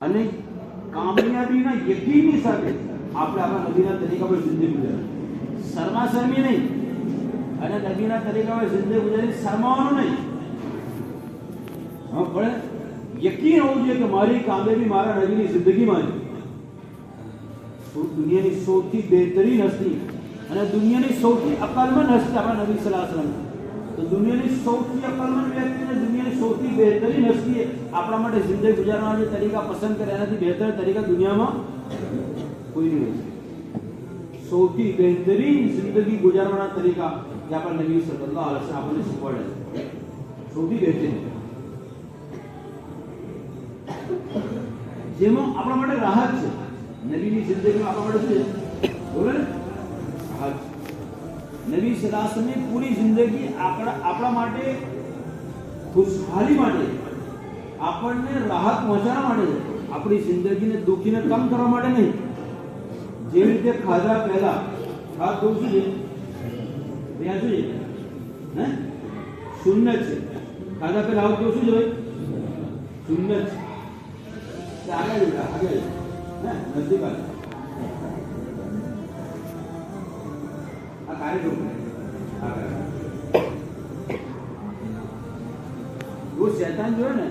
અને કામયાબીના યકીનની સાથે આપણે આપણા નબીના તરીકા પર જિંદગી ગુજારી, શરમાશરમી નહીં, અને નબીના તરીકા પર જિંદગી ગુજારી શરમાવાનું નહીં. હા, પણ યકીન હોવું જોઈએ કે મારી કામયાબી મારા નબીની જિંદગીમાં છે. દુનિયાની સૌથી બહેતરીન હસ્તી અને દુનિયાની સૌથી અકલમંદ હસ્તી આપણા નબી સલ્લલ્લાહુ અલૈહિ વસલ્લમ. તો દુનિયાની સૌથી અકલમંદ વ્યક્તિ અને દુનિયાની સૌથી બહેતરીન હસ્તી આપણા માટે જિંદગી ગુજારવાના જે તરીકા પસંદ કરે એનાથી બહેતર તરીકા દુનિયામાં કોઈ નહીં હોય. સૌથી બહેતરીન જિંદગી ગુજારવાના તરીકા જે આપણા નબી સલ્લલ્લાહુ અલૈહિ વસલ્લમ આપણને શીખવાડે છે. સૌથી બહેતરીન જેમાં આપણા માટે રાહત છે. નબીની જિંદગીમાં આપણા માટે શું છે? બોલો ને, રાહત. નબી સલ્લલ્લાહુ અલૈહિ વસલ્લમની પૂરી જિંદગી આપણા માટે ખુશહાલી માટે, આપણને રાહત પહોંચાડવા માટે છે. આપણી જિંદગીને દુઃખીને કમ કરવા માટે નહીં. જેવી રીતે ખાધા પહેલા હાથ ધોવું શું છે? ત્યાં શું છે? હે, સુન્નત છે. ખાધા પહેલા હાથ ધોવું શું છે ભાઈ? સુન્નત છે. આગળ આગળ નજદીક આ कार्यक्रम वो शैतान जो है ना,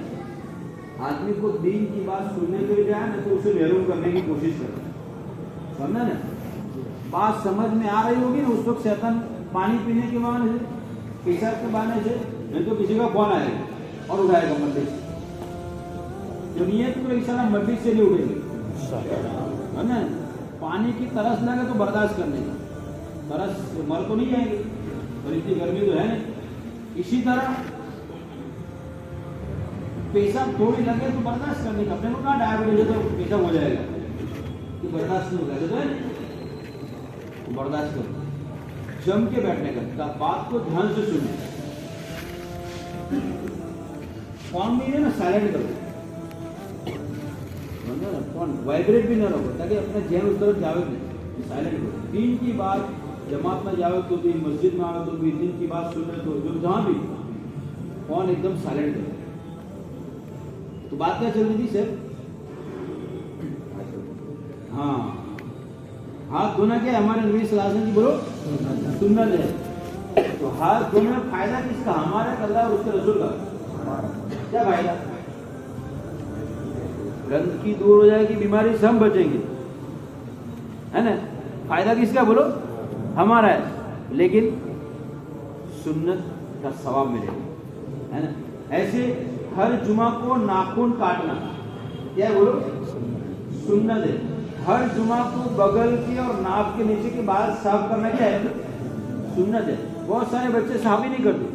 आदमी को दीन की बात सुनने के लिए जाए ना तो उसे महरूम करने की कोशिश करता है. समझा ना? बात समझ में आ रही होगी ना, उस वक्त शैतान पानी पीने के बहाने से, पेशाब के बहाने से, नहीं तो किसी का फोन आएगा और उठाएगा मस्जिद से. जो नीयत को इंशाल्लाह मस्जिद से नहीं उठेगी, है ना? पानी की तरस लगे तो बर्दाश्त करने का, तरस मर तो नहीं जाएगी, और इतनी गर्मी तो है नहीं. इसी तरह पेशाब थोड़ी लगे तो बर्दाश्त करने का. अपने को कहाँ डायबिटीज है तो पेशाब हो जाएगा कि बर्दाश्त नहीं होगा, तो है तो बर्दाश्त करो. जम के बैठने का, बात को ध्यान से सुनो. फोन नहीं है ना, साइलेंट करो. फोन वाइब्रेट भी न रखो ताकि अपने जहन उस तरफ जावे नहीं. साइलेंट करो. दीन की बात जमात में जाओ तो भी, मस्जिद में आओ तो भी, दीन की बात सुन रहे तो जो जहाँ भी, फोन एकदम साइलेंट करो. तो बात क्या चल रही थी सर? हाँ, हाथ धोना क्या है? हमारे नबी सल्लल्लाहु अलैहि वसल्लम की बोलो सुन्नत है. तो हाथ धोने में फायदा किसका? हमारा अल्लाह और उसके रसूल का. क्या फायदा? गंदगी दूर हो जाएगी, बीमारी से हम बचेंगे, है ना? फायदा किसका बोलो? हमारा है. लेकिन सुन्नत का सवाब मिलेगा, है ना? ऐसे हर जुमा को नाखून काटना क्या है बोलो? सुन्नत है. हर जुमा को बगल की और नाक के नीचे के बाल साफ करना क्या है? सुन्नत है. बहुत सारे बच्चे साफ ही नहीं करते,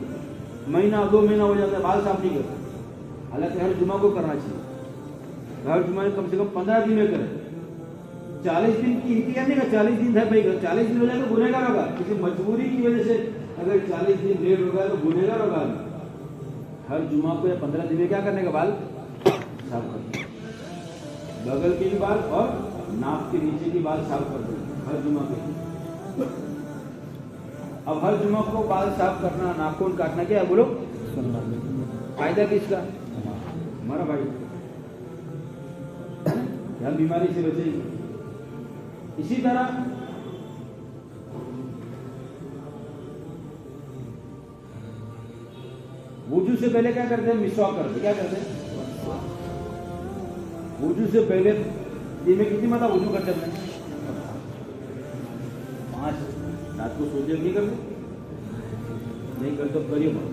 महीना 2 महीना हो जाता है बाल साफ नहीं करते. हालांकि हर जुमा को करना चाहिए. हर जुमा कम से कम 15 दिन में करें. 40 दिन की इंतजार नहीं कर. 40 दिन है भाई, 40 दिन हो जाए तो गुनहगार होगा. किसी मजबूरी की वजह से अगर 40 दिन लेट हो गया तो गुनहगार होगा. हर जुमा को या 15 दिन में क्या करने का? बाल साफ कर दो. बगल के भी बाल और नाक के नीचे की बाल साफ कर दो हर जुमा के. अब हर जुमा को बाल साफ करना, नाखून काटना क्या है बोलो? फायदा किसका? हमारा भाई, हम बीमारी से बचेंगे. इसी तरह वुजू से पहले क्या करते हैं? मिसवाक करते हैं. क्या करते हैं? वुजू से पहले दिन में कितनी मरतबा वुजू करते हैं? 5. रात को सोते नहीं करते? नहीं करते तो करिए मत,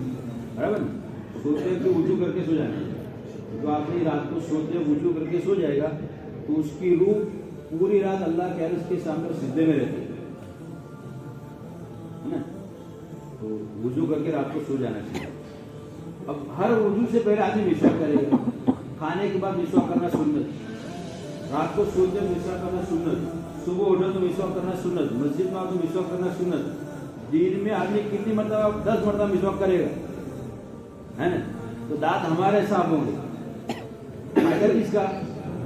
बराबर ना? सोते कि वुजू करके सो जाना. तो आपने रात को सोते वुजू करके सो जाएगा तो उसकी रूह पूरी रात अल्लाह के अर्श के सामने सिद्धे में रहती है ना? तो वुजू करके रात को सो जाना चाहिए. अब हर वुजू से पहले आदमी मिसवाक करेगा. खाने के बाद मिसवाक करना सुन्नत. रात को सोते मिसवाक करना सुन्नत. सुबह उठो तो मिसवाक करना सुन्नत. मस्जिद में आओ तो मिसवाक करना सुन्नत. दिन में आदमी कितनी मरतबा? 10 मरतबा मिसवाक करेगा, है ना? तो दांत हमारे साफ होंगे. फायदा किसका?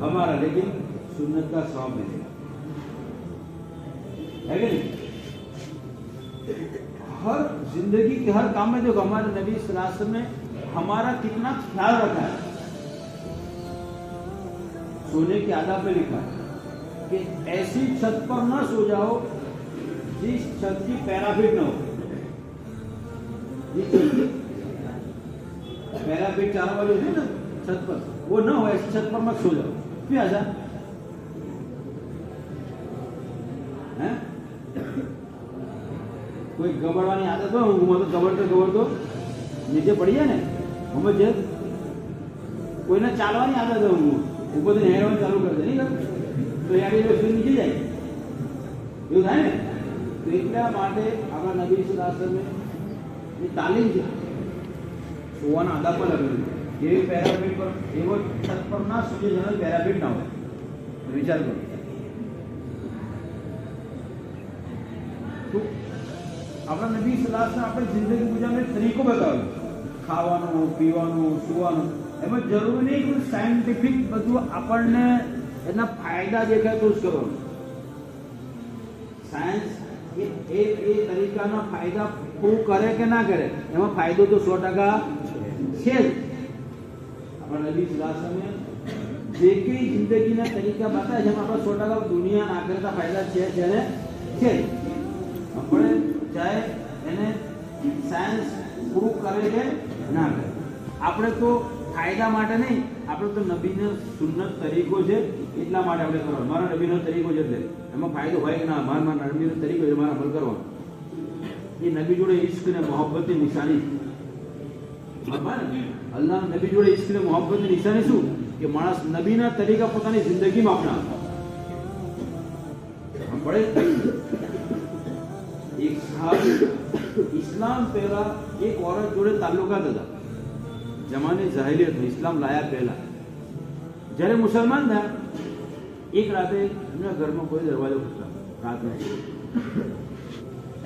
हमारा. लेकिन सुन्नत का सवाब मिलेगा, है कि नहीं? हर जिंदगी के हर काम में देखो हमारे नबी सल्लल्लाहु अलैहि वसल्लम ने हमारा कितना ख्याल रखा है. सोने की आदत पे लिखा है कि ऐसी छत पर न सो जाओ जिस छत की पैराफिट न हो। जिस छत की पैराफिट चारों वाली होती है ना छत पर, वो न हो, ऐसी छत पर मत सो जाओ। क्यों ऐसा है? कोई गबड़वानी आदत हो, ઊંઘમાં તો ગબડતો નીચે પડી જાય ને, સમજે? કોઈને ચાલવાની આદત હોય, ઊભો થઈને હેરવાનું ચાલુ કરી દે, નહીં કરે તો યાર એ વસ્તુ નીચે જાય, એવું થાય ને? તો એટલા માટે આપણા નબી સલ્લલ્લાહુ અલૈહિ વસલ્લમે એ તાલીમ છે સુવાના આદા પર લખેલું છે જે પેરાપેટ પર એવો છત પર ના સૂજે જેનો પેરાપેટ ના હોય। વિચાર કરો તો આપણા નબી સલ્લલ્લાહુ અલૈહિ વસલ્લમ આપણી જિંદગી ગુજારવાનો એક તરીકો બતાવ્યો, ખાવાનો, પીવાનો, સુવાનો। એમાં જરૂરી નહીં કે સાયન્ટિફિક બધું આપણને એના ફાયદા દેખાય તો જ કરવાનું। સાયન્સ એ તરીકાના ફાયદા પ્રૂવ કરે કે ના કરે, એમાં ફાયદો તો 100% છે જ। આપણા નબી સલ્લલ્લાહુ અલૈહિ વસલ્લમે જે કંઈ જિંદગીના તરીકા બતાવ્યા છે એમાં આપણા 100% દુનિયા ના કરતા ફાયદા છે જ। આપણે ચાહે એને સાયન્સ પ્રૂવ કરે કે ના કરે, આપણે તો ફાયદા માટે નહીં, આપણે તો નબીનો સુન્નત તરીકો છે એટલા માટે આપણે કરવાનું। મારા નબીનો તરીકો છે એટલે એમાં ફાયદો હોય કે ના, મારા નબીનો તરીકો છે, મારા અમલ કરવાનો। એ નબી જોડે ઇશ્ક ને મોહબ્બતની નિશાની, અલ્લાહ નબી જોડે ઇશ્ક ને મોહબ્બતની નિશાની શું કે માણસ નબીના તરીકા પોતાની જિંદગીમાં અપનાવે। પડે એક સહાબી ઇસ્લામ પહેલા એક औरत જોડે તાલ્લુકાત હતા, જમાને જાહેલિયત में इस्लाम लाया पहला। જ્યારે મુસલમાન था એક રાતે એમના ઘરમાં કોઈ દરવાજો ખટખટાયો, રાતના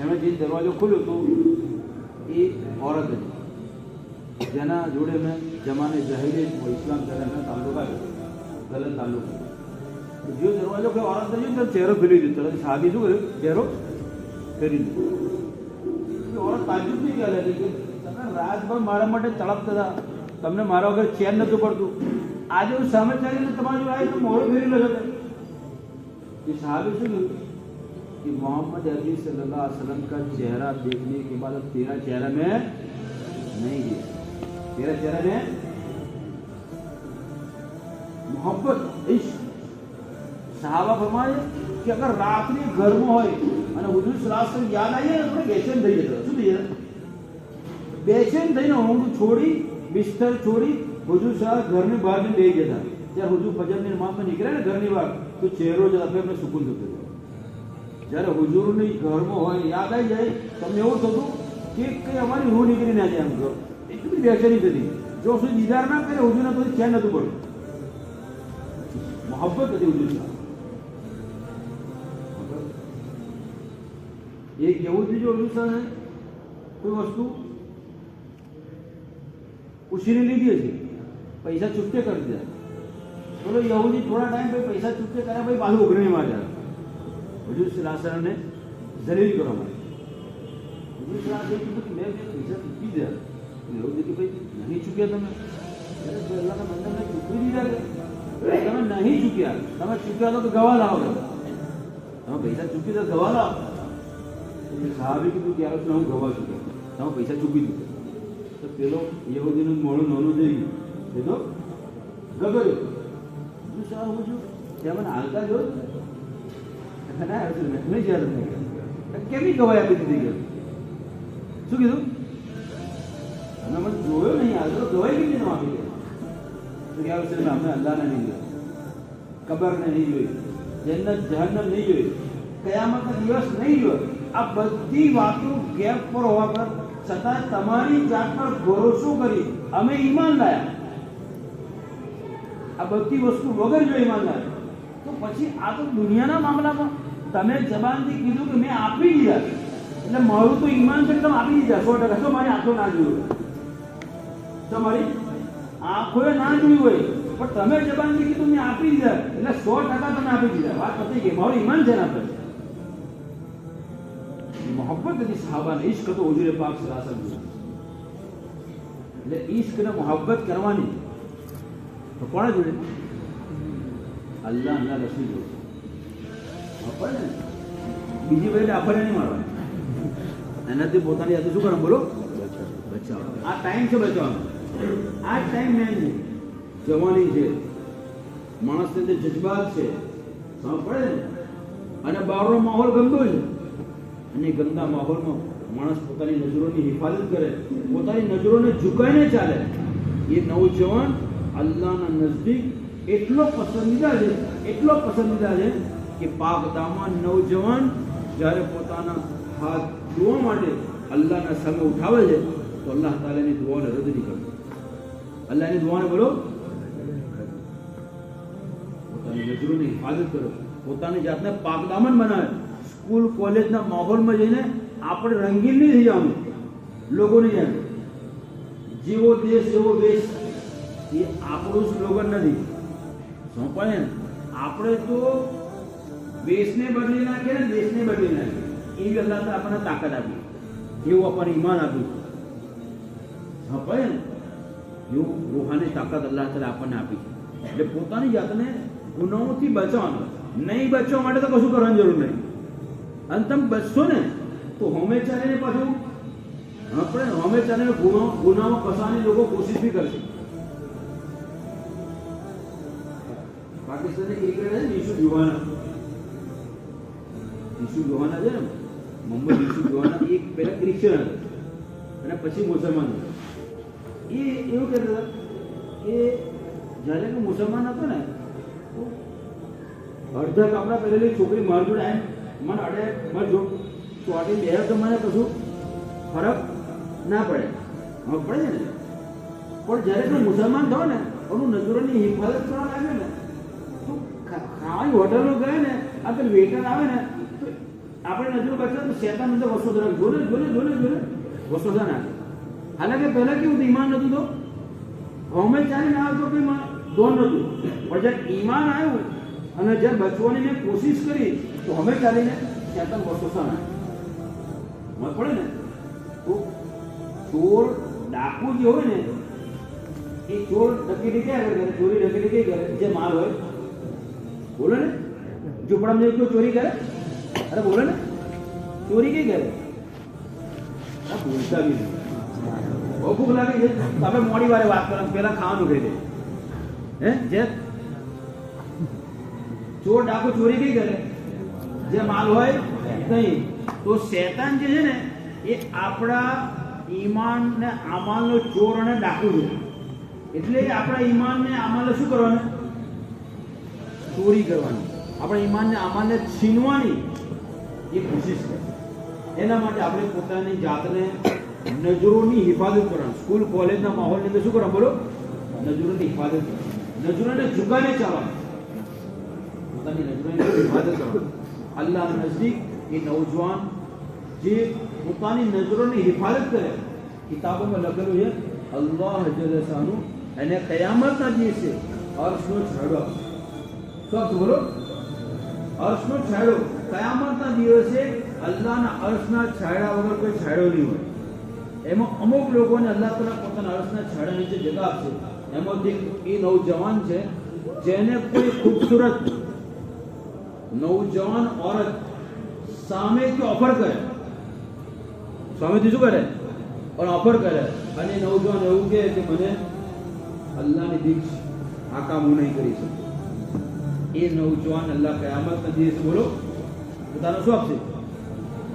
એમણે જે દરવાજો ખોલ્યો તો એ औरत હતી જેના જોડે મેં જમાને જાહેલિયત में इस्लाम પહેલા એમના તાલ્લુકાત ગલત તાલ્લુકાત। जो दरवाજો કોઈ औरत હતી તો ચહેરો ફેરવી દીધો, સાહેબી શું કર્યું, ચહેરો ફેરવી દીધો। औरत ताजुब नहीं कर रही कि रात भर मारा માટે તળપતા હતા, તમને મારા વગર ચેન નતું પડતું, આજે હું સામે ચાલીને તમારી જોડે આવી તો મોડું ફેરી લો છો। ये साहबी શું कि मोहम्मद अरबी सल्लल्लाहु अलैहि वसल्लम का चेहरा देखने के बाद अब तेरा चेहरा में नहीं गया, तेरा चेहरा में मोहब्बत इश्क। सहाबा फरमाए कि अगर रात्रि घर में હોય અને હુજૂર સલ્લલ્લાહુ અલૈહિ વસલ્લમ યાદ આવી આપણે બેચેન થઈ જતા। શું થઈ જતા? બેચેન થઈને ઊંઘ છોડી, બિસ્તર છોડી હુજૂર સલ્લલ્લાહુ ઘરની બહાર જઈને બેસી જતા। જ્યારે હુજૂર ફજરની નમાઝમાં નીકળે ને ઘરની બહાર તો ચહેરો જ આપણે સુકૂન થતો। જ્યારે હુજૂરની ઘરમાં હોય યાદ આવી જાય તમને એવું થતું કે કંઈ અમારી રૂહ નીકળી ના જાય, આમ ઘર એટલી બધી બેચેની થતી। જો સુધી દીદાર ના કરે હુજૂરના તો ચેન નતું પડતું, મોહબ્બત હતી હુજૂર સાથે। एक यहूदी जो हुजूर है कोई वस्तु उछीनी लीधी हશે, पैसा चुकते कर दिया, बोलो यहूदी थोड़ा टाइम पे पैसा चुकते करा भाई पाछું ઉઘરાણી માં જાય। हुजूर सल्लल्लाहु अलैहि वसल्लम ने दलील करो भाई, हुजूर सल्लल्लाहु अलैहि वसल्लम कि मैं पैसा चुकी दिया, यहूदी कि भाई नहीं चुक्या તમે, अरे तो अल्लाह का बंदा ने चुकी દીધા કે તમે નહીં ચૂક્યા, તમે ચૂક્યા તો ગવા લાવો, તમે પૈસા ચૂકી તો ગવા લાવો। સાહેબે કીધું કે યાર હું ગવા ચૂક્યો, તમે પૈસા ચૂકી દીધો તો પેલો યહૂદીનું મોડું નાનું થઈ ગયું, એ તો ગગડ્યો। શું સાહેબ હું છું ત્યાં મને હાલતા જો ના નહીં જ્યાં તમને કેવી ગવાઈ આપી દીધી ગયો, શું કીધું તમે મને જોયો નહીં, હાલતો ગવાઈ કેવી રીતે આપી ગયા? તો ક્યાં વસ્તુ અમે અલ્લાહને નહીં જોયું, કબરને નહીં જોઈ, જન્નત જહન્નમ નહીં જોઈ, કયામતનો દિવસ નહીં જોયો। આ બધી વાતો ગેપ પર હોવા પર છતાં તમારી જાત પર ભરોસો કરી અમે ઈમાન લાયા, આ બધી વસ્તુ વગર જો ઈમાન લાયા તો પછી આ તો દુનિયાના મામલામાં તમે જબાનથી કીધું કે મેં આપી દીધા એટલે મારું તો ઈમાન છે, તમે આપી દીધા 100%। તો મારી આંખો ના જોયું, તમારી આંખોએ ના જોયું હોય પણ તમે જબાનથી કીધું મેં આપી દીધા એટલે 100% તમે આપી દીધા, વાત પતી ગઈ, મારું ઈમાન છે ના પછી। मोहब्बत थी सहाबा ने, इश्क तो हुजूर पाक सल्लल्लाहु अलैहि वसल्लम એટલે इश्क ने मोहब्बत करवानी तो कोण जोड़े અલ્લાહ અલ્લાહ રસૂલ જોશે. ખબર ને બીજી ભાઈ આપણને નહીં મારવાની, એનાથી પોતાની જાતે શું કરવાનું બોલો, બચાવ. આ ટાઈમ છે બચાવવાનો, આ ટાઈમ મેન છે. જવાની છે, માણસની અંદર જજ્બાત છે, સમજ પડે ને. અને બહારનો માહોલ ગંદો છે, અને ગંદા માહોલમાં માણસ પોતાની નજરોની હિફાજત કરે, પોતાની નજરોને ઝુકાઈને ચાલે. એ નવજવાન અલ્લાહના નજદીક એટલો પસંદીદા છે, એટલો પસંદીદા છે કે પાક દામન નવજવાન જ્યારે પોતાના હાથ ધોવા માટે અલ્લાહના સામે ઉઠાવે છે તો અલ્લાહ તાલાની દુઆને રદ નહીં કરતો. અલ્લાહની દુઆને બોલો, પોતાની નજરોની હિફાજત કરો, પોતાની જાતને પાકદામન બનાવે. સ્કૂલ કોલેજના માહોલમાં જઈને આપણે રંગીન નહીં થઈ જવાનું લોકોની જેમ. જેવો દેશ એવો વેશ, એ આપણું સ્લોગન નથી. સોંપાય ને આપણે તો વેશને બદલી નાખીએ ને દેશને બદલી નાખીએ. એવી અલ્લાહ તો આપણને તાકાત આપી, એવું આપણને ઈમાન આપ્યું. સોંપાય ને એવું રૂહાની તાકાત અલ્લાહ તાલા આપણને આપી છે. એટલે પોતાની જાતને ગુનાઓથી બચાવવાનું. નહીં બચવા માટે તો કશું કરવાની જરૂર નહીં. અને તમે બચશો ને તો હોમે ચાલીને પાછું આપણે હોમે ચાલીને ગુનાઓ કસાની લોકો કોશિશ બી કરશે. પાકિસ્તાનની ક્રિકેટર છે ને ઈસુ જોવાના છે ને, મોહમ્મદ ઈસુ જોવાના, એક પહેલા ક્રિશ્ચન હતા અને પછી મુસલમાન હતા. એ એવું કહેતા હતા કે જ્યારે કે મુસલમાન હતો ને તો અડધા કપડા પહેરેલી છોકરી મારી જોડે આવીને મને અડે, મારી જોડ ચોટી બે તો મને કશું ફરક ના પડે. હવે પડે છે ને, પણ જ્યારે તું મુસલમાન થયો ને એનું નજરોની હિફાજત કરવા લાગે ને, તો ખાવાની હોટલમાં ગયા ને આ પેલું વેટર આવે ને તો આપણે નજરો બચે તો શેતાન અંદર વસોધરા જોને વસોધરા નાખે. હાલાકે પહેલાં કેવું હતું, ઈમાન નહોતું તો હોમે ચાલીને આવ્યો તો કંઈ દોન નહોતું, પણ જ્યારે ઈમાન આવ્યું અને જ્યારે બચવાની મેં કોશિશ કરી તો હવે ચાલીને શેતાન વસોસા નાખે. મને પડે ને તો ચોર ડાકુ જે હોય ને એ ચોર ડકેટી ક્યાં કરે, ચોરી ડકેટી કઈ કરે, જે માલ હોય બોલો ને, ઝૂંપડામાં જઈ ચોરી કરે, અરે બોલો ને ચોરી કઈ કરે, ભૂલતા બી નહીં. બહુ ભૂખ લાગે છે તમે મોડી વારે વાત કરો, પેલા ખાવાનું કહી દે. હે જે ચોર ડાકુ ચોરી કઈ કરે, જે માલ હોય નહીં. તો શેતાન જે છે ને એ આપણા ઈમાન ને અમાલનો ચોર અને ડાકુ છે. એટલે આપણા ઈમાન ને અમાલને શું કરવાનું, ચોરી કરવાની, આપણા ઈમાન ને અમાલને છીનવાની એ કોશિશ કરે. એના માટે આપણે પોતાની જાતને નજરોની હિફાજત કરવાની. સ્કૂલ કોલેજના માહોલની અંદર શું કરવાનું બોલો, નજરોની હિફાજત કરવાની, નજરોને ઝુકાઈને ચાલવાનું, પોતાની નજરોની હિફાજત કરવાની. અલ્લાહના નજદીક એ નવજવાન જે પોતાની નજરોની હિફાજત કરે, કિતાબોમાં લખેલું છે અલ્લાહ જલશાનું એને કયામતના દિવસે અર્શનો છાંયડો આપશે. શું બોલો, અર્શનો છાંયડો. કયામતના દિવસે અલ્લાહના અર્શના છાંયડા વગર કોઈ છાંયડો નહીં હોય. એમાં અમુક લોકોને અલ્લાહ તાલા પોતાના અર્શના છાંયડા નીચે જગા આપશે. એમાંથી એ નવજવાન છે જેને કોઈ ખૂબસૂરત નવજવાન औरत સામેથી ઓફર કરે, સામેથી શું કરે, પણ ઓફર કરે, અને નવજવાન એવું કહે કે મને અલ્લાહની દીક્ષ આ કામ હું નહીં કરી શકું. એ નવજવાન અલ્લાહ કયામતના દિવસે બોલો પોતાનો શું આપશે,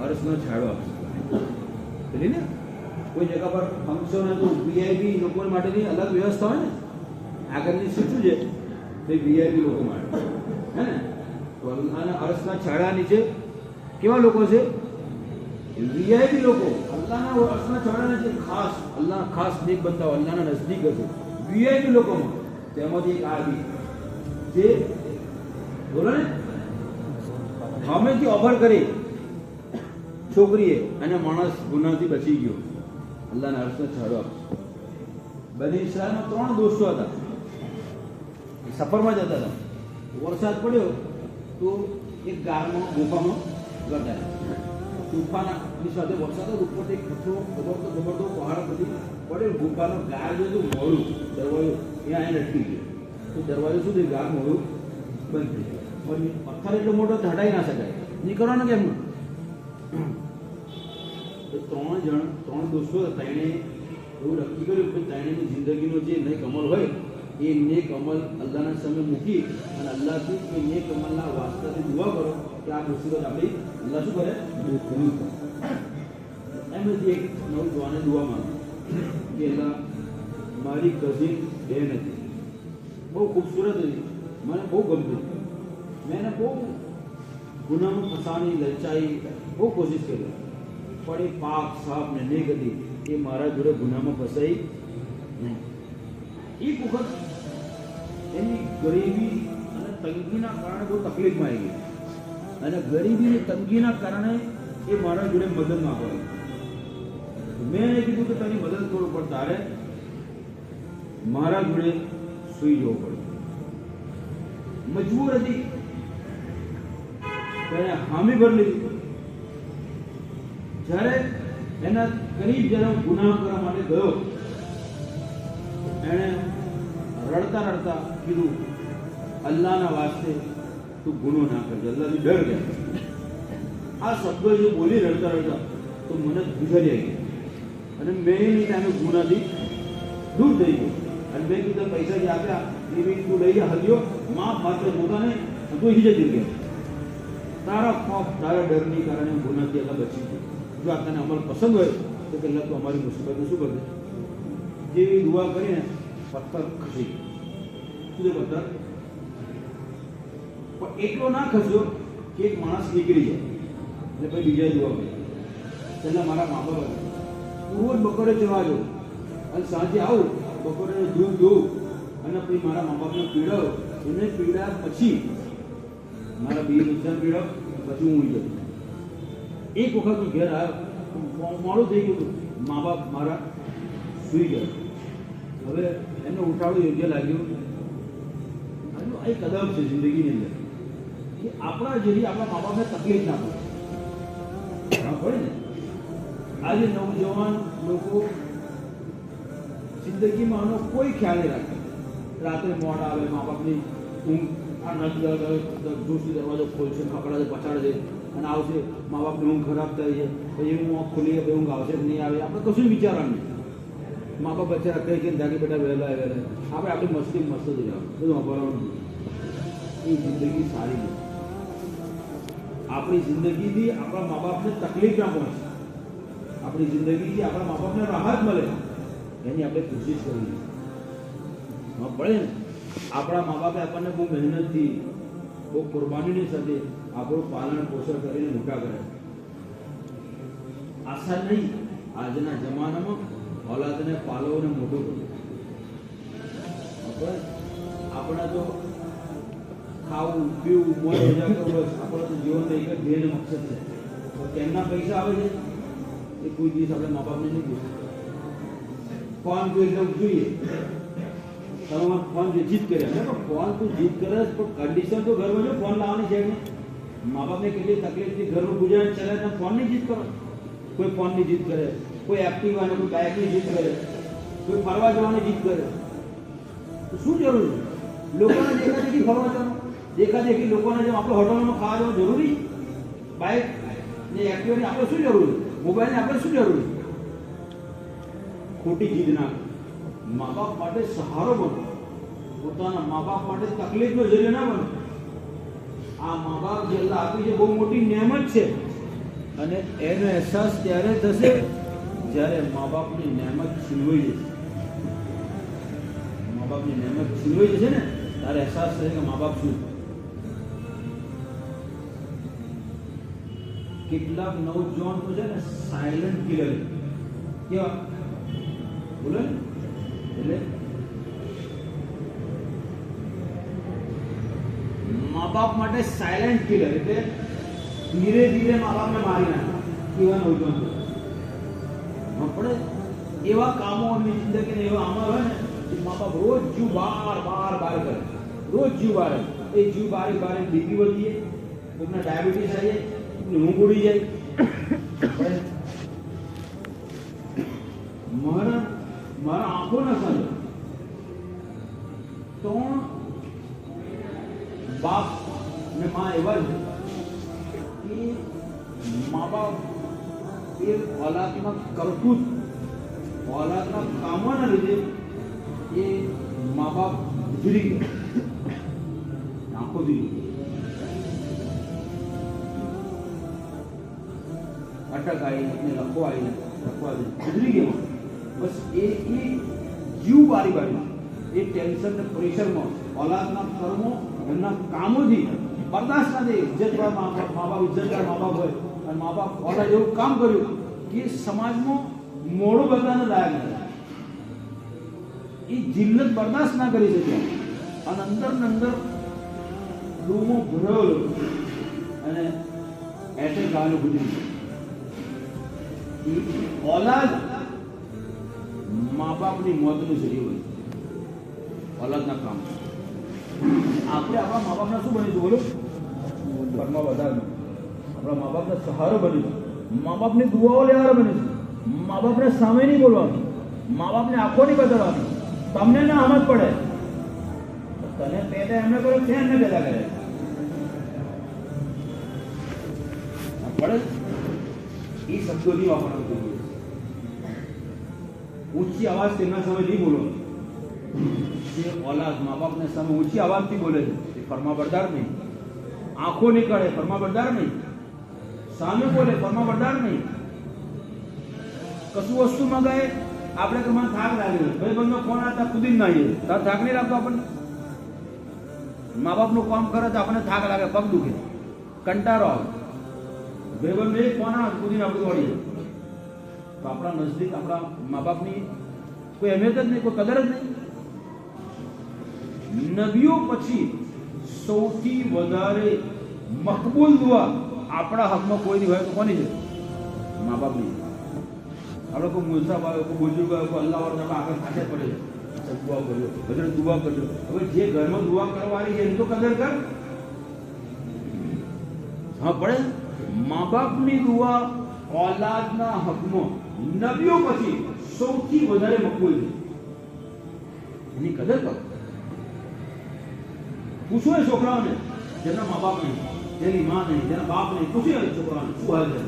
અરસનો છાંયડો આપશે. પેલી ને કોઈ જગ્યા પર ફંક્શન હતું, વીઆઈપી લોકો માટેની અલગ વ્યવસ્થા હોય ને, આગળની સીટ શું છે તો વીઆઈપી લોકો માટે હે ને. તો અલ્લાહના અરસના છાંયડા નીચે કેવા લોકો છે, વીઆઈપી લોકો. અલ્લાહના અરસના છાંયડા નીચે ખાસ અલ્લાહના ખાસ નેક બંધાઓ અલ્લાહના નજદીક હશે વીઆઈપી લોકોમાં. તેમાંથી એક આ બી જે બોલો ને સામેથી ઓફર કરી છોકરીએ અને માણસ ગુનાથી બચી ગયો, અલ્લાહના અરસનો છાંયડો આપશે. બની ઇસ્રાયલમાં 3 દોસ્તો હતા, સફરમાં જતા હતા. વરસાદ પડ્યો તો એક ગારમાં ગુફામાં ગયા. ગુફાની સાથે વરસાદ ઉપરથી એક પથ્થરો ગબડતો પહાડ બધી પડે. ગુફાનો ગાર જો મોડું દરવાજો ત્યાં આવીને અટકી ગયો. તો દરવાજો શું થયું, ગાર મોડું બંધ થઈ જાય. પણ પથ્થર એટલો મોટો તો હટાવી ના શકાય, નહીં કરવાનો કેમ? તો ત્રણ દોસ્તો ત્રણે એવું નક્કી કર્યું કે ત્રણેની જિંદગીનો જે નેક અમલ હોય એ નેક અમલ અલ્લાહના સામે મૂકી અને અલ્લાહથી એ નેક અમલના વાસ્તાથી દુઆ કરો કે આ મુસીબત આપણી અલ્લાહ શું કરે? દૂર કરે. એમથી એક નવું દુઆને દુઆ માંગે કે અલ્લાહ મારી કઝિન બેન હતી, બહુ ખૂબસૂરત હતી, મને બહુ ગમતી, મેં એને બહુ ગુનામાં ફસાણી લલચાઈ બહુ કોશિશ કરી, પણ એ પાક સાફ ને નેક હતી, એ મારા જોડે ગુનામાં ફસાઈ નહીં. એક વખત એની ગરીબી અને તંગીના કારણે બહુ તકલીફમાં આવી ગઈ અને ગરીબી અને તંગીના કારણે એ મારા જોડે મદદ ના કરે. મેં એને કીધું કે તારી મદદ કરું, પણ તારે મારા જોડે સુઈ જવું પડે. મજબૂર હતી, તેને હામી ભરી લીધી. જ્યારે એના કરીબ જ્યારે ગુનાહ કરવા માટે ગયો, એણે રડતા રડતા કીધું અલ્લાહના વાસ્તે તું ગુનો ના કરજે, અલ્લાહથી ડર ગયા. આ શબ્દો જે બોલી રડતા રડતા તો મને ગુજરી આવી અને મેં એની ટાઈમે ગુનાથી દૂર થઈ ગયો. અને મેં કીધું પૈસા જે આપ્યા એ બી તું લઈ ગયા હલ્યો, માફ માત્ર પોતાને તું હિજે જઈ ગયા. તારા ખોફ તારા ડરની કારણે ગુનાથી અલ્લાહ બચી ગયો. જો આ તને અમલ પસંદ હોય તો પહેલાં તું અમારી મુસીબતને શું કરજે? જેવી દુઆ કરીને પથ્થર ખસી ગયો. શું છે પથ્થર? પણ એટલો ના ખસ્યો કે એક માણસ નીકળી જાય એટલે પછી બીજા દુઆ કરી. પહેલાં મારા મા બાપ રોજ બપોરે જવા જાઉં અને સાંજે આવું, બપોરે દૂધ દઉં અને પછી મારા મા બાપને પીડાવું. એને પીડા પછી મારા બી નુકસાન પીડાવ પછી હું જતો. એક વખત હું ઘેર આવ્યો, મોડું થઈ ગયું, મા બાપ મારા સૂઈ ગયા. હવે એમને ઉઠાડવું યોગ્ય લાગ્યું. આ એક કદમ છે જિંદગીની અંદર કે આપણા જેવી આપણા મા બાપને તકલીફ ના પડે. પડે ને આજે નવજવાન લોકો જિંદગીમાં આનો કોઈ ખ્યાલ નહીં રાખે. રાત્રે મોડા આવે, મા બાપની ઊંઘ આ જોશી દરવાજો ખોલશે, પકડાશે, પછાડશે અને આવશે, મા બાપની ઊંઘ ખરાબ થાય છે, પછી ઊંઘ ખુલી પછી ઊંઘ આવશે કે નહીં આવે, આપણે કશું વિચારવાનું નહીં. મા બાપ બચ્ચા કહે કે જાગે બેટા વહેલા આપણે આપણી મસ્તી મસ્ત જ રહેવાનું, બધું વાપરવાનું. એ જિંદગી સારી છે. આપણી જિંદગીથી આપણા મા બાપને તકલીફ ના પહોંચે, આપણી જિંદગીથી આપણા મા બાપને રાહત મળે એની આપણે કોશિશ કરવી પડે ને. આપણા મા બાપે આપણને બહુ મહેનતથી બહુ કુરબાનીની સાથે આપણું પાલન પોષણ કરીને મોટા કરે. આસાન નહીં આજના જમાનામાં ઓલાદને પાલવને મોટું કરવું. આપણે તો ખાવું પીવું મોજ મજા કરવું બસ આપણે તો જીવનનો એક જ ધ્યેય મકસદ છે. કેમના પૈસા આવે છે એ કોઈ દિવસ આપણે મા બાપને નહીં પૂછવું. ફોન કોઈ એકદમ જોઈએ તમે ફોન જે જીત કરે ફોન તું જીત કરે પણ કન્ડિશન તો ઘરમાં જો ફોન લાવવાની છે. મા બાપને કેટલી તકલીફથી ઘરનું ગુજરાન ચલે તો ફોનની જીત કરો. કોઈ ફોનની જીત કરે, કોઈ એક્ટિવા કોઈ બાઇકની જીત કરે, કોઈ ફરવા જવાની જીત કરે. તો શું જરૂર છે? લોકોને દેખાદેખી ફરવા જવાનું, દેખાદેખી લોકોને જેમ આપણે હોટલમાં ખાવા જવાનું જરૂરી? બાઇક ને એક્ટિવાની આપણે શું જરૂર છે? મોબાઈલની આપણે શું જરૂર છે? ખોટી જીદ ના. મા બાપ માટે સહારો બનો, પોતાના મા બાપ માટે તકલીફનો જરિયો ના બનો. આ મા બાપ જે અલ્લાહ આપી છે બહુ મોટી નેમત છે અને એનો અહેસાસ ત્યારે થશે જ્યારે મા બાપની નેમત છીનવાઈ જશે. મા બાપની નેમત છીનવાઈ જશે ને ત્યારે અહેસાસ થશે કે મા બાપ શું. કેટલાક નવજવાન તો છે ને સાયલન્ટ કિલર કેવા બોલે એટલે મા બાપ માટે સાયલન્ટ કિલર એટલે ધીરે ધીરે મા બાપને મારી નાખે. એવા નવજવાન આપણે એવા કામો એમની જિંદગીને એવા આમાં હોય ને મા બાપ રોજ જીવ બાર કરે, રોજ જીવ બારે. એ જીવ બારે બીપી વધી જાય, કોઈકને ડાયાબિટીસ આવી જાય, ઊંઘ ઉડી જાય. મારા આંખો ના સામે 3-12 બાપ ને માં એવા છે કે મા બાપ એ ઓલાદના કરતૂત ઓલાદના કામોના લીધે એ મા બાપ ગુજરી ગયા, આંખો દીધી અટક આવીને લખવા ગુજરી ગયો. બસ એ જીવ બારી બારી એ ટેન્શન ને પ્રેશરમાં ઓલાદના કર્મો એમના કામોથી બરદાસ્ત ના દે. ઇજ્જતવાર મા બાપ ઇજ્જતદાર મા બાપ હોય અને મા બાપ ઓલાદ એવું કામ કર્યું કે સમાજમાં મોડું બદલાને લાયક નથી. એ જિલ્લત બરદાસ્ત ના કરી શક્યા અને અંદર ને અંદર રૂમો ભરેલો અને એટેક આવેલો ગુજરી. ઓલાદ મા બાપની મોતનું શરીર હોય ઓલાદના કામ. આપણે આપણા મા બાપના શું બનીશું બોલો? ઘરમાં વધારે આપણા મા બાપના સહારો બનીશું, મા બાપની દુઆઓ લેવાનો બનીશું, મા બાપને સામે નહીં બોલવાનું, મા બાપને આંખો નહીં બદલવાની. તમને ના સમજ પડે તને પેદા એમને કરો છે એમને પેદા કરે પડે. એ શબ્દો નહીં વાપરવાનું જોઈએ. ઊંચી અવાજ તેમના સામે નહીં બોલો. જે ઓલાદ મા બાપને સામે ઊંચી અવાજથી બોલે છે એ ફરમાબરદાર નહીં. આંખો નહીં કાઢે ફરમાબરદાર નહીં. સામે બોલે ફરમાબરદાર નહીં. કશું વસ્તુ મંગાય આપણે કે મને થાક લાગેલો ભાઈ બંધો ફોન આવતા કુદી જ નાહીએ તાર થાક નહીં લાગતો આપણને. મા બાપનું કામ કરે તો આપણને થાક લાગે, પગ દુખે, કંટાળો આવે. ભાઈ બંધ ફોન આવે કુદીને આપણે દોડીએ. તો આપણા નજદીક આપણા મા બાપની કોઈ અહેમિયત જ નહીં, કોઈ કદર જ નહીં. નબીઓ પછી સૌથી વધારે મકબૂલ દુઆ આપણા હકમાં કોઈની હોય તો કોની છે? મા બાપની. આપણે કોઈ મુસાફ આવ્યો, કોઈ બુજુર્ગ આવ્યો, કોઈ અલ્લાહ વાળો આગળ સાથે પડે છે દુઆ કરજો, હજરત દુઆ કરજો. હવે જે ઘરમાં દુઆ કરવાની છે એની તો કદર કર. હા પડે. મા બાપની દુઆ ઓલાદના હકમાં નબીઓ પછી સૌથી વધારે મકબૂલ છે. એની કદર કર. પૂછો એ છોકરાઓને જેના મા બાપ નહીં, જેની માં નહીં, જેના બાપ નહીં, પૂછ્યો એ છોકરાઓને શું હાલ છે.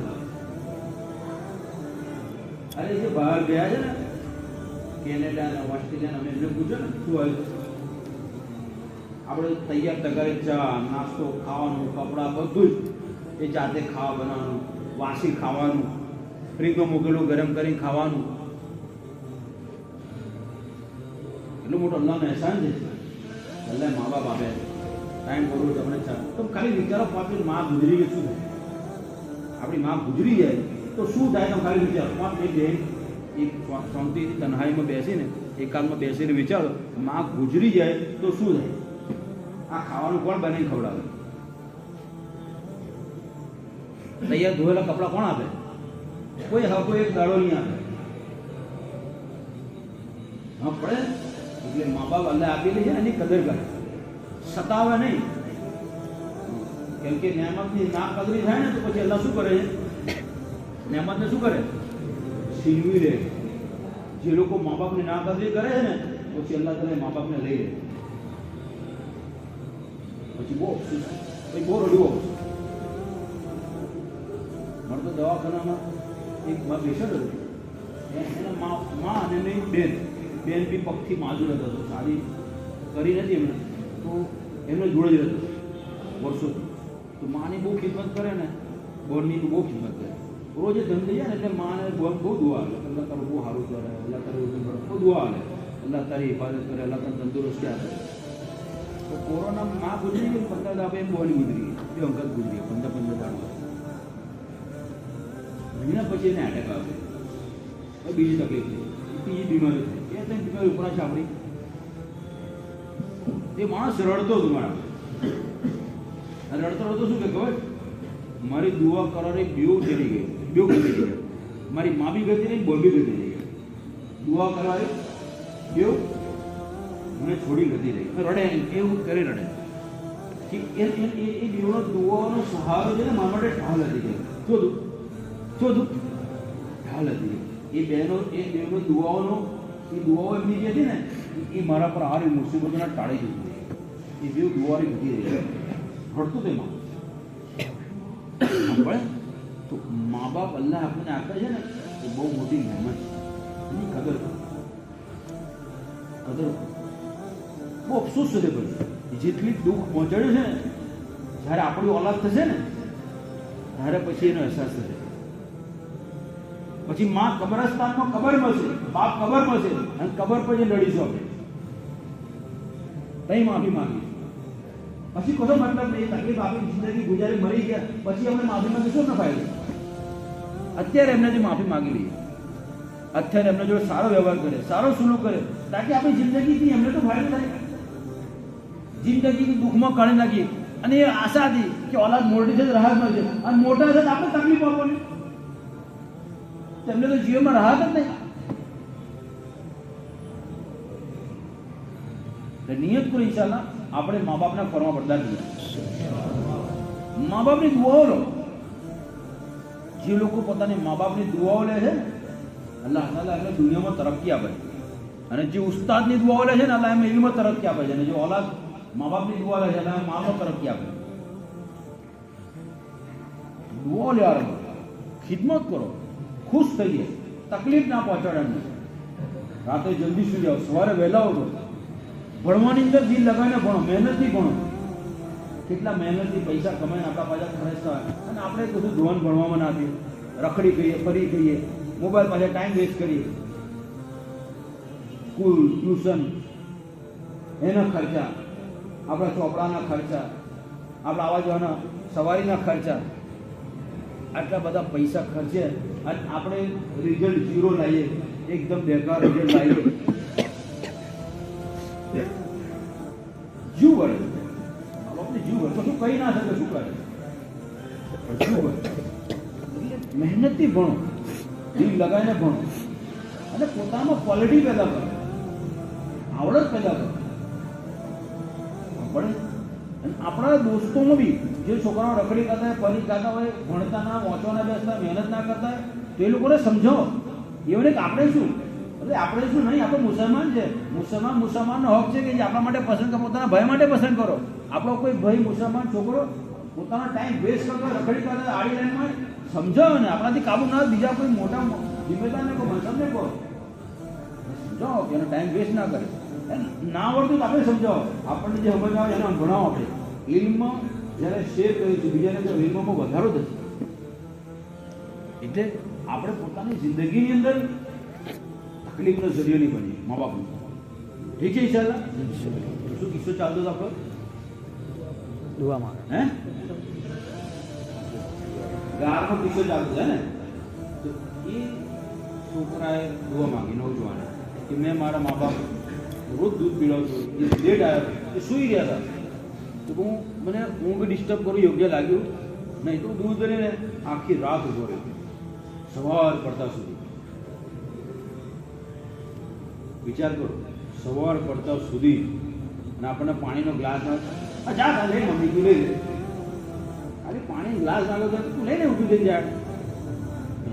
અરે જે બહાર ગયા છે ને કેનેડા ને ઓસ્ટ્રેલિયા અમે એમને પૂછો ને શું હાલ છે. આપણે તૈયાર તગારે ચા નાસ્તો ખાવાનું કપડાં બધું જ એ જાતે ખાવા બનાવવાનું, વાસી ખાવાનું, ફ્રીજમાં મૂકેલું ગરમ કરીને ખાવાનું. એટલું મોટો અલ્લાહનો અહેસાન છે. અલ્લાહ મા બાપ આપે ટાઈમ કરવું તમને ચા. તો ખાલી વિચારો આપણી માં ગુજરી ગઈ શું થાય? આપણી માં ગુજરી જાય તો શું થાય? તો ખાલી વિચારો. એક બેન એક શાંતિથી તન્હાઈમાં બેસીને એકાદમાં બેસીને વિચારો માં ગુજરી જાય તો શું થાય? આ ખાવાનું કોણ બનાવીને ખવડાવે? તૈયાર ધોયેલા કપડાં કોણ આપે? કોઈ હકો એક દાડો નહીં આપે. હા પડે. એટલે મા બાપ અલ્લાહ આપેલી છે એની કદર કરે, સતાવે નહીં. કેમ કે નિયામતની ના કદરી થાય ને તો પછી અલ્લાહ શું કરે છે? નિયામતને શું કરે? છીનવી લે. જે લોકો મા બાપની ના કદરી કરે છે ને પછી અલ્લાહ તાલા મા બાપને લઈ લે. પછી બહુ રડવું. મારે તો દવાખાનામાં એક માં પેશન્ટ હતું. એના મા અને એની બેન બી પગથી માજૂર હતો, સારી કરી નથી એમણે, તો એમને જોડે જ હતો વર્ષોથી. તો માની બહુ ખિદમત કરે ને, બોરની બહુ ખિદમત કરે. રોજ એ ધન થઈ જાય ને એટલે માને બહુ દુઆ આવે. અલ્લાહ તારું બહુ સારું કરે, અલ્લાહ તારું બહુ દુઆ આવે, અલ્લાહ તારી હિફાજત કરે, અલ્લાહ તારી તંદુરસ્તી આપે. તો કોરોના માં ગુજરી ગઈ 15 દાડે એમ બોની ગુજરી ગઈ, એ અંકલ ગુજરી ગયા 15 દાડે. મહિના પછી એને એટેક આવે. બીજી તકલીફ થઈ, બીજી બીમારી થઈ. એ તો બીમારી ઉપરા છે આપણી. એ માણસ રડતો હતો મારા. રડતો રડતો શું કે ખબર? મારી દુઆ કરવાની બેવ ચડી ગઈ, બેવ ગતી ગઈ. મારી મા બી ગતી રહી, બોલ બી ગતી રહી. દુઆ કરવાની બેવ મને છોડી ગતી રહી. રડે એવું કરે રડે. એ બેવનો દુઆનો સહારો છે ને મારા માટે ઢાલ હતી ગઈ. શોધું ઢાલ હતી. એ બેનો દુઆઓ એમની જે હતી ને એ મારા પર હારી મુસીબતોના ટાળી દીધી. એ બેવ દુઆની ગતી રહી. રડતું તે માણસ પડે. તો મા બાપ અલ્લાહ આપણને આપે છે ને એ બહુ મોટી મહેમત છે. એની કદર કરો, કદર કરો. બહુ અફસોસ થશે પછી જેટલી દુઃખ પહોંચાડ્યું છે ને, જ્યારે આપણી ઓલાદ થશે ને ત્યારે પછી એનો અહેસાસ થશે. પછી માં કબ્રસ્તાનમાં કબર મળશે, બાપ કબર મળશે, અને કબર પર જે લડીશું આપણે કઈ માફી માંગી. પછી કશો મતલબ નહીં, તકલીફ આપી જિંદગી ગુજારી મરી ગયા પછી અમને માફી માંગી શું ન ફાયદો? અત્યારે એમને જે માફી માંગી લઈએ, અત્યારે એમને જોડે સારો વ્યવહાર કરે, સારો સુલૂક કરે, તાકી આપણી જિંદગીથી એમને તો ફાયદો થાય. જિંદગી દુઃખમાં કાઢી નાખીએ અને એ આશા હતી કે ઓલાદ મોટી છે રાહત મળશે, અને મોટા છે આપણે તકલીફ આપવાની, તેમને તો જીવનમાં રાહત જ નહીં. નિયત કરો ઇન્શાલ્લાહ આપણે મા બાપના ફરવા પડદાર થઈએ, મા બાપની દુઆઓ લો. જે લોકો પોતાની મા બાપની દુઆઓ લે છે અલ્લાહ તાલા એમને દુનિયામાં તરક્કી આપે છે, અને જે ઉસ્તાદની દુઆઓ લે છે ને અલ્લાહ એમને ઇલ્મમાં તરક્કી આપે છે, અને જે ઓલાદ મા બાપની દુઆ લે છે અલ્લાહ મામાં તરક્કી આપે છે. દુઆઓ લેવા, ખિદમત કરો, ખુશ થઈએ, તકલીફ ના પહોંચાડે એમને. રાતે જલ્દી સુઈ જાઓ, સવારે વહેલા ઉઠો, ભણવાની અંદર દિલ લગાવીને ભણો, મહેનતથી ભણો. કેટલા મહેનતથી પૈસા કમાઈને આપણા પાછા ખર્ચતા હોય, અને આપણે બધું ધોવાનું ભણવામાં ના આપીએ, રખડી કહીએ, ફરી કહીએ, મોબાઈલ પાછળ ટાઈમ વેસ્ટ કરીએ. સ્કૂલ, ટ્યુશન, એના ખર્ચા, આપણા ચોપડાના ખર્ચા, આપણા આવવા જવાના સવારીના ખર્ચા, આટલા બધા પૈસા ખર્ચે અને આપણે રિઝલ્ટ 0 લાવીએ, એકદમ બેકાર રિઝલ્ટ લાવીએ. જીવ વળે, આપણે જીવ વળે, કશું કહી ના શકે, શું કરે? જીવ વળે. એટલે મહેનતથી ભણો, દિલ લગાવીને ભણો, અને પોતામાં ક્વોલિટી પેદા કરો, આવડત પેદા કરો. પડે. અને આપણા દોસ્તોમાં બી જે છોકરાઓ રખડી કરતા હોય, ફરી ખાતા હોય, ભણતા ના, વાંચવાના બેસતા, મહેનત ના કરતા હોય, તો એ લોકોને સમજાવો. એમને કે આપણે શું, એટલે આપણે શું નહીં, આપણે મુસલમાન છે, મુસલમાનનો હક છે કે જે આપણા માટે પસંદ કરો, પોતાના ભાઈ માટે પસંદ કરો. આપણો કોઈ ભાઈ મુસલમાન છોકરો પોતાનો ટાઈમ વેસ્ટ કરતો રખડી કરતા આડી લાઈનમાં સમજાવો ને, આપણાથી કાબુ ના બીજા કોઈ મોટા જિમ્મેદારને કહો, મનસબને કહો, સમજાવો કે એનો ટાઈમ વેસ્ટ ના કરે. ના આવડતું તો આપણે સમજાવો, આપણને જે સમજ આવે એને ભણાવો. આપણે ઇલ્મ જ્યારે શેર કરીશું બીજાને તો ઇલ્મમાં વધારો થશે. એટલે આપણે પોતાની જિંદગીની અંદર તકલીફનો જરિયો નહીં બનીએ મા બાપનું. ઠીક છે ઇન્શાલ્લાહ. શું કિસ્સો ચાલતો હતો આપણો? દુઆમાં હે ગારનો કિસ્સો ચાલતો છે ને, તો એ છોકરાએ દુઆ માંગી નવજવાને કે મેં મારા મા બાપ રોજ દૂધ પીવડાવતો, એ લેટ આવ્યો, એ સૂઈ રહ્યા હતા, તો હું મને ઊંઘ ડિસ્ટર્બ કરું યોગ્ય લાગ્યું નહીં, તો દૂધ લઈને આખી રાત ઉભો રહ્યો, સવાર પડતા સુધી. વિચાર કરો, સવાર પડતા સુધી, અને આપણને પાણીનો ગ્લાસ ના જા લે મમ્મી તું લઈ લે, અરે પાણી ગ્લાસ નાખો તો તું લઈને ઊભી થઈ જાય,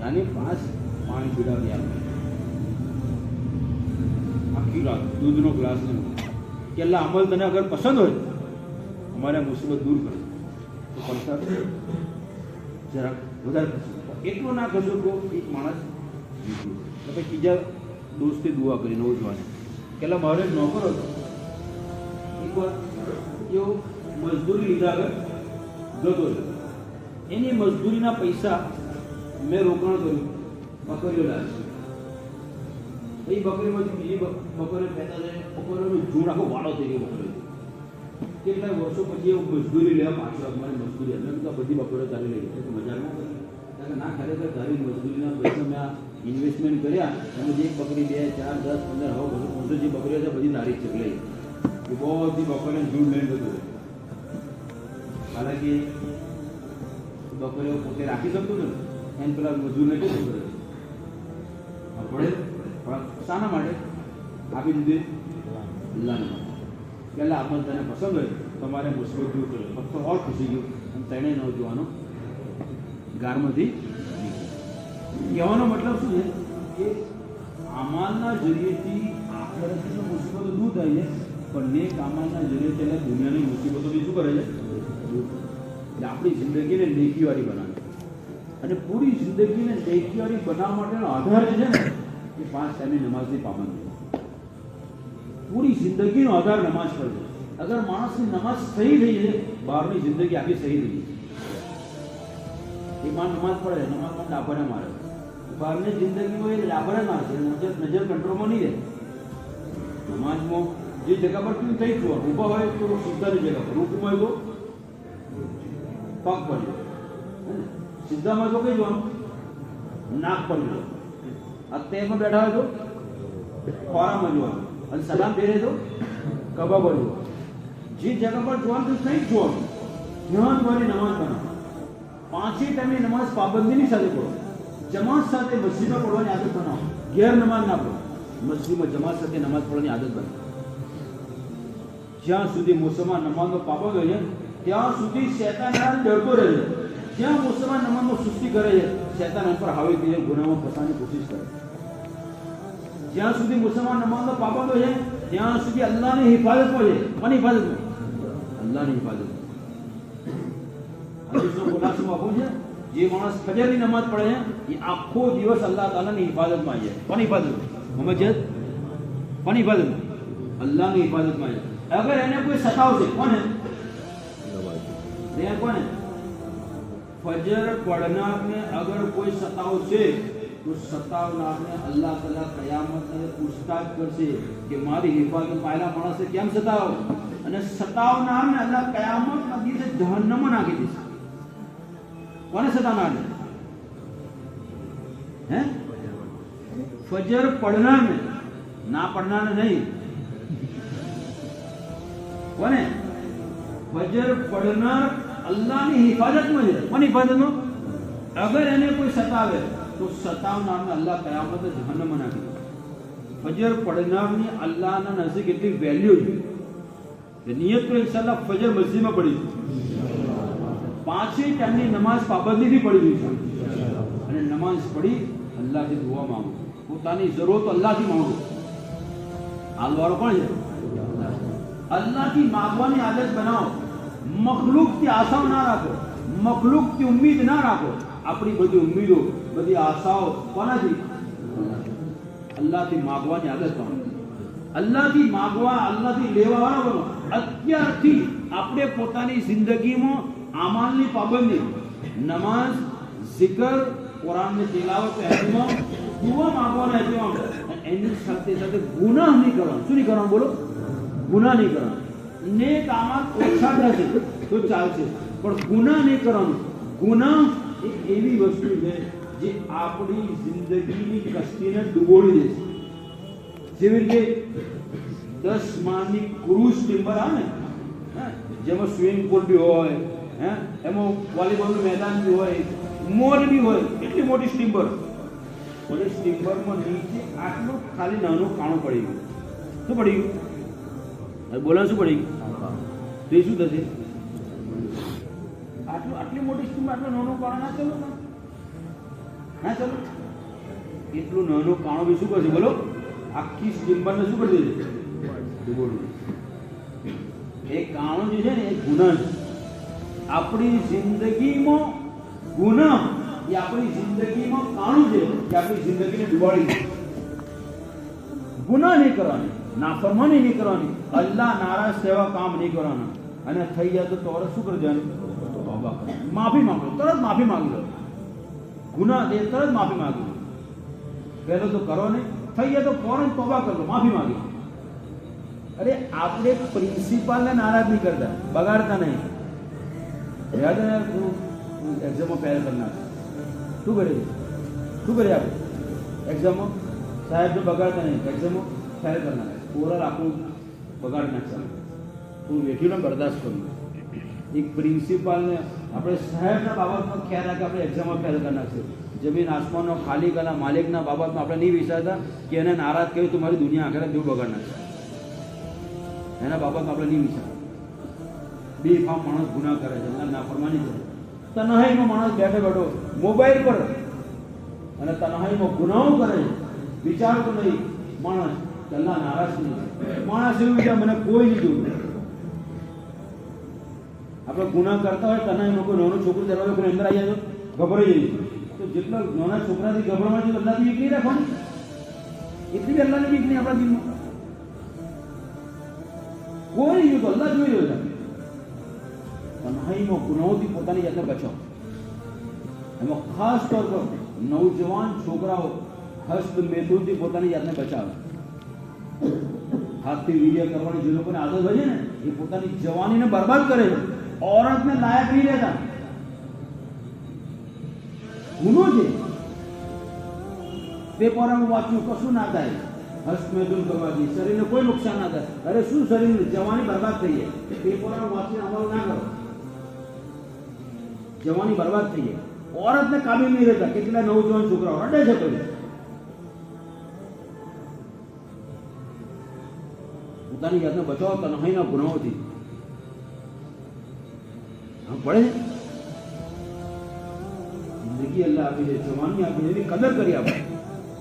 નાની 5 પાણી પીડાવી આપણે આખી રાત દૂધનો ગ્લાસ ને કે અલ્લાહ અમલ તને અગર પસંદ હોય અમારે મુસીબત દૂર કરે તો પડતા જરાક વધારે પસંદ એટલો ના કરશો તો એક માણસ તો પછી બીજા દોસ્તે દુઆ કરી નવજવાને કે અલ્લાહ મારે એક નોકર હતો, એકવાર એવો મજદૂરી લીધા આગળ જતો રહ્યો, એની મજદૂરીના પૈસા મેં રોકાણ કર્યું, બકરીઓ લાવી, એ બકરીમાંથી બીજી બકરીઓ પેદા થઈ, બકરીઓનો ઝૂંડ આખો વાળો થઈ ગયો બકરીઓ. કેટલાક વર્ષો પછી એવું મજદૂરી લેવા પાછળ અમારી મજદૂરી અમે તો બધી બકરીઓ તારી લઈ ગઈ, મજા ના કરી, કારણ કે ના ખરેખર તારી મજદૂરીના પૈસા મેં આ ઇન્વેસ્ટમેન્ટ કર્યા, અને જે એક બકરી 2, 4, 10, 15 હવે 500 જે બકરીઓ છે બધી તારી છે લઈ, એ બધી બકરીઓ ઝૂંડ લઈને જતો રહે. હાલાકી બકરીઓ પોતે રાખી શકતો ને એને પેલા મજૂરને કેવું કરે પડે, પણ શાના માટે આપી દીધી? અલ્લાહને માટે. પહેલાં અમલ તને પસંદ હોય તમારે મુસીબત દૂર કરે, ફક્ત ઓર ખુશી ગયું અને તેને ન જોવાનો ગારમાંથી કહેવાનો મતલબ શું છે કે અમાલના જરિયેથી આખરતની મુસીબતો દૂર થાય છે, પણ નેક અમાલના જરિયેથી એટલે દુનિયાની મુસીબતો બી શું કરે છે? એટલે આપણી જિંદગીને નેકીવાળી બનાવી અને પૂરી જિંદગીને નેકીવાળી બનાવવા માટેનો આધાર જે છે ને એ 5 ટાઈમની નમાઝની પાબંદી. પૂરી જિંદગીનો આધાર નમાઝ પર છે. અગર માણસની નમાઝ સહી થઈ છે, બહારની જિંદગી આખી સહી થઈ છે. એ માણ નમાઝ પડે, નમાઝમાં ડાબરે મારે, બહારની જિંદગીમાં એ ડાબરે મારશે, નજર કંટ્રોલમાં નહીં રહે. નમાઝમાં જે જગ્યા પર તું થઈ છું ઊભા હોય તો સીધાની જગ્યા પર, રૂકું હોય તો પગ પર જો, સીધામાં તો કઈ જોવાનું નાક પર જો, અત્યારમાં બેઠા હોય તો ખોરામાં જોવાનું, અને સલામ ફેરે તો કબા પર જોવાનું. જે જગ્યા પર જોવાનું તો કંઈ જ જોવાનું. ધ્યાન વાળી નમાઝ બનાવો. 5 ટાઈમની નમાઝ પાબંદીની સાથે પઢો. જમાત સાથે મસ્જિદમાં પઢવાની આદત બનાવો. ગેર નમાઝ ના પઢો, મસ્જિદમાં જમાત સાથે નમાઝ પઢવાની આદત બનાવો. જ્યાં સુધી મુસલમાન નમાઝનો પાબંદ હોય છે ત્યાં સુધી શૈતાન ડરતો રહે છે. જ્યાં મુસલમાન નમાઝમાં સુસ્તી કરે છે, શૈતાન એમ પર હાવી થઈ ગુનામાં ફસાવાની કોશિશ કરે. જ્યાં સુધી મુસલમાન નમાઝનો પાબંદ હોય છે ત્યાં સુધી અલ્લાહની હિફાજતમાં છે. કોની હિફાજતમાં? અલ્લાહની હિફાજત. હદીસનો ખુલાસો આપો છે, જે માણસ ફજરની નમાઝ પડે છે એ આખો દિવસ અલ્લાહ તાલાની હિફાજતમાં છે. કોની હિફાજત? મોહમ્મદ છે. કોની હિફાજત? અલ્લાહની હિફાજતમાં છે. અગર એને કોઈ સતાવશે, કોને? કોને? ફજર પડનારને અગર કોઈ સતાવશે તો સતાવનારને અલ્લાહ તાલા કયામતને પૂછતાછ કરશે કે મારી હિફાજત પહેલા માણસે કેમ સતાવ, અને સતાવનારને અલ્લાહ કયામતના દિવસે જહન્નમમાં નાખી દેશે. કોને સતાવનારને? હે? ફજર પડનારને, ના પડનારને નહીં. કોને? ફજર પડનાર અલ્લાહની હિફાજતમાં છે. કોની હિફાજતમાં? અગર એને કોઈ સતાવે તો સતાવનારને અલ્લાહ કયામતે જહન્નમમાં નાખી દે. ફજર પડનારની અલ્લાહના નજીક એટલી વેલ્યુ છે કે નિયત તો ઇન્શાઅલ્લાહ ફજર મસ્જિદમાં પડી છે. 5 ટાઈમની નમાઝ પાબંદીથી પડી છે. અને નમાઝ પડી અલ્લાહથી દુઆ માંગો, પોતાની જરૂરત અલ્લાહથી માંગો. હાલવાળો કોણ છે? અલ્લાહથી માંગવાની આદત બનાવો. મખલુકથી આશાઓ ના રાખો, મખલુકથી ઉમ્મીદ ના રાખો. આપણી બધી ઉમ્મીદો, બધી આશાઓ કોનાથી? અલ્લાહથી માંગવાની આદત બનાવો. અલ્લાહથી માંગવા, અલ્લાહથી લેવા વાળા બનો. અત્યારથી આપણે પોતાની જિંદગીમાં આમાલની પાબંદી, નમાઝ, zikr, કુરાનની તિલાવત, એમાં દુઆ માંગવાના એમાં એની સાથે સાથે ગુનાહ નહીં કરવાનું. શું નહીં કરવાનું? બોલો. ગુનાહ નહીં કરવાનું. નેક આમાલ ઓછા થશે તો ચાલશે, પણ ગુનાહ નહીં કરવાનું. ગુનાહ એ એવી વસ્તુ છે જે આપણી જિંદગીની કશ્તીને ડૂબોળી દેશે. જેવી રીતે 10 માળની ક્રૂઝ ટિમ્બર આવે ને, જેમાં સ્વિમિંગ પુલ બી હોય, એમાં વોલીબોલનું મેદાન બી હોય, મોર બી હોય, એટલી મોટી સ્ટીમ્બર. અને સ્ટીમ્બરમાં નીચે આટલું ખાલી નાનું કાણું પડી ગયું. શું પડી ગયું? બોલા શું પડી ગયું? તો એ શું થશે? આટલી મોટી સ્ટીમ્બર, આટલું નાનું કાણું ના ચાલો, ના ચાલો. એટલું નાનું કાણું બી શું કરશે? બોલો. આખી સ્ટીમ્બરને શું કરી દેશે? એ કાણું જે છે ને એ ગુનાહ છે. આપણી જિંદગીમાં ગુનાહ એ આપણી જિંદગીમાં કાણું છે કે આપણી જિંદગીને ડુબાડી છે. ગુનાહ નહીં કરવાની, નાફરમાની નહીં કરવાની, અલ્લાહ નારાજ સેવા કામ નહીં કરવાના. અને થઈ જાય તો તોરે શું કરી દેવાનું? માફી માંગો, તરત માફી માંગી લો. ગુનાહ એ તરત માફી માંગી લો. પહેલો તો કરો નહીં, થઈ જાય તો ફોરન તોબા કરી લો, માફી માંગી લો. અરે આપણે પ્રિન્સિપાલને નારાજ નહીં કરતા, બગાડતા નહીં. યાદ ને તું એક્ઝામમાં ફેલ કરનાર શું કરે? શું કરે આપણે એક્ઝામમાં? સાહેબને બગાડતા નહીં, એક્ઝામમાં ફેલ કરનાર, ઓરલ આપણું બગાડી નાખશે. તું વેઠીને બરદાસ્ત કરું. એક પ્રિન્સિપાલને આપણે સાહેબના બાબતમાં ખ્યાલ રાખે, આપણે એક્ઝામમાં ફેલ કરી નાખશે. જમીન આસમાનનો ખાલી કલા માલિકના બાબતમાં આપણે નહીં વિચારતા કે એને નારાજ કર્યું તો મારી દુનિયા આખરે દેવ બગાડ નાખશે. એના બાબતમાં આપણે નહીં વિચારતા. બેફામ માણસ ગુનાહ કરે છે, નાફરમાની કરે. તન્હાઈમાં માણસ બેઠો બેઠો મોબાઈલ પર અને તન્હાઈમાં ગુનાહો કરે છે. વિચારતો નહીં માણસ કે અલ્લાહ નારાજ નહીં. માણસ એવું વિચાર મને કોઈ નહીં જોયું. આપણે ગુના કરતા હોય તને એનો કોઈ નાનો છોકરો દરવાજો કોઈ અંદર આવી જાય તો ગભરાઈ જાય. તો જેટલા નાના છોકરાથી ગભરાવાની અલ્લાહની બીક નહીં રાખવાની, એટલી બી અલ્લાહની બીક નહીં આપણા દિલમાં. કોઈ નહીં તો અલ્લાહ જોઈ રહ્યો છે. તન્હાઈમાં ગુનાઓથી પોતાની જાતને બચાવો. એમાં ખાસ તौर પર નવજવાન છોકરાઓ હસ્ત મેદુથી પોતાની જાતને બચાવે. હાથથી વીર્ય કરવાની જે લોકોને આદત હોય છે ને એ પોતાની જવાનીને બરબાદ કરે છે. औरतને લાયક નહીં રહેતા. ગુનો છે. પેપરમાં વાંચ્યું કશું ના થાય, હસ્તમેદુન કરવાથી શરીરને કોઈ નુકસાન ના થાય. અરે શું શરીરની જવાની બરબાદ થઈ જાય. પેપરમાં વાંચીને અમલ ના કરો, જવાની બરબાદ થઈ જાય. औरतને કાબિલ નહીં રહેતા. કેટલા નવજવાન છોકરાઓ રડે છે પછી. પોતાની જાતને બચાવો તન્હાઈના ગુનાઓથી. પડે જિંદગી અલ્લાહ આપી છે, જવાની આપી છે, એની કદર કરી આપણે.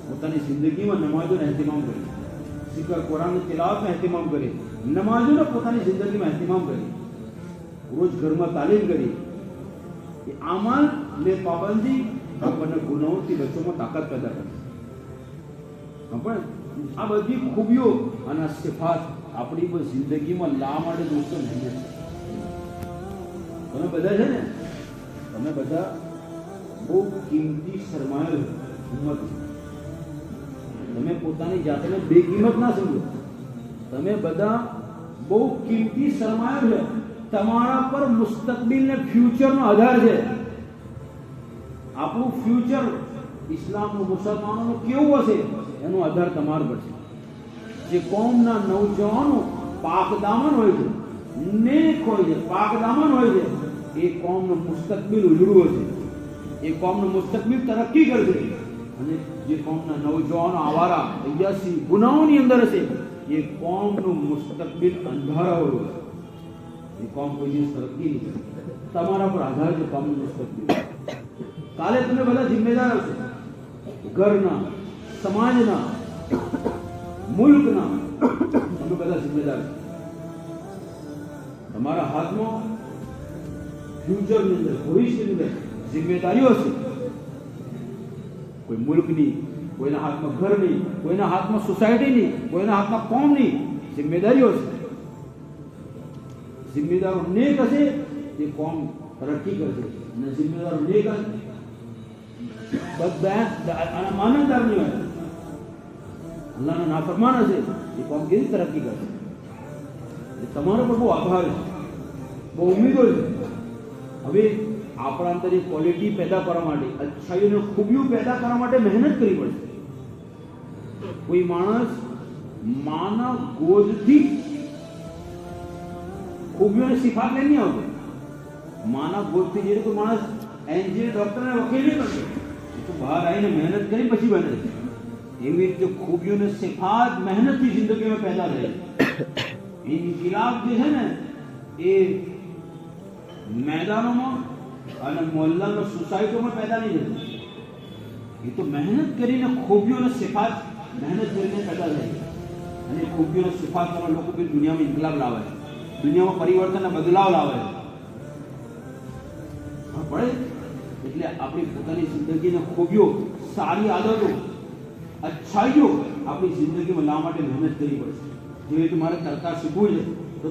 પોતાની જિંદગીમાં નમાઝોનો એહતિમામ કરી, સિકર કુરાનની તિલાવતનો એહતિમામ કરી, નમાઝોને પોતાની જિંદગીમાં એહતિમામ કરી, રોજ ઘરમાં તાલીમ કરી. એ આમાલ ને પાબંદી આપણને ગુનાઓથી બચવામાં તાકાત પેદા કરે. પણ આ બધી ખૂબીઓ અને સિફાત આપણી પર જિંદગીમાં લાવવા માટે દોસ્તો મહેનત છે. તમે બધા છે ને, તમે બધા બહુ કિંમતી સરમાયો ઉંમત. તમે પોતાની જાતને બેકિંમત ના સમજો. તમે બધા બહુ કિંમતી સરમાયો છે. તમારા પર મુસ્તકબિલ ને ફ્યુચરનો આધાર છે. આપણું ફ્યુચર ઇસ્લામનું મુસલમાનોનું કેવું હશે એનો આધાર તમારા પર છે. જે કોમના નવજવાનો પાકદામન હોય છે, નેક હોય છે, પાકદામન હોય છે, એ કોમનું મુસ્તકબિલ ઉજળું હશે. એ કોમનું મુસ્તકબિલ તરક્કી કરશે. અને જે કોમના નવજવાનો આવારા અયાસી ગુનાઓની અંદર હશે એ કોમનું મુસ્તકબિલ અંધારા હોય. એ કોમ કોઈ દિવસ તરક્કી નહીં કરે. તમારા પર આધાર છે કોમનું મુસ્તકબિલ. કાલે તમે બધા જિમ્મેદાર હશો, ઘરના, સમાજના, મુલ્કના. તમે બધા જિમ્મેદાર છો. તમારા હાથમાં ફ્યુચરની અંદર, ભવિષ્યની અંદર જિમ્મેદારીઓ હશે. કોઈ મુલ્કની, કોઈના હાથમાં ઘરની, કોઈના હાથમાં સોસાયટીની, કોઈના હાથમાં કોમની જિમ્મેદારીઓ હશે. જિમ્મેદારો નેક હશે એ કોમ તરક્કી કરશે. અને જિમ્મેદારો નેક બધા માનવદાર નહીં હોય, અલ્લાહના નાફરમાન હશે એ કોમ કેવી તરક્કી કરશે. તમારો પર બહુ આભાર છે, બહુ ઉમ્મીદો છે. હવે આપણા અંદર એ ક્વોલિટી પેદા કરવા માટે, અચ્છાઈઓને ખૂબીઓ પેદા કરવા માટે મહેનત કરવી પડશે. કોઈ માણસ માના ગોદથી ખૂબીઓને સિફાત લઈ નહીં આવતો. માના ગોદથી જે કોઈ માણસ એન્જિનિયર, ડોક્ટર ને વકીલ નહીં કરતો, એ તો બહાર આવીને મહેનત કરી પછી બને છે. એવી રીતે ખૂબીઓને સિફાત મહેનતથી જિંદગીમાં પેદા થાય. ઇન્કિલાબ જે છે ને એ મેદાનોમાં અને મોહલ્લામાં, સોસાયટીઓમાં પેદા નહીં થતું. એ તો મહેનત કરીને ખૂબીઓને સિફાત મહેનત કરીને પેદા થાય. અને ખૂબીઓને સિફાત કરવા લોકો બી દુનિયામાં ઇન્કલાબ લાવે છે, દુનિયામાં પરિવર્તન અને બદલાવ લાવે છે. પડે એટલે આપણી પોતાની જિંદગીને ખૂબીઓ, સારી આદતો, અચ્છાઈઓ આપણી જિંદગીમાં લાવવા માટે મહેનત કરવી પડશે. જેવી રીતે મારે તરતા શીખવું છે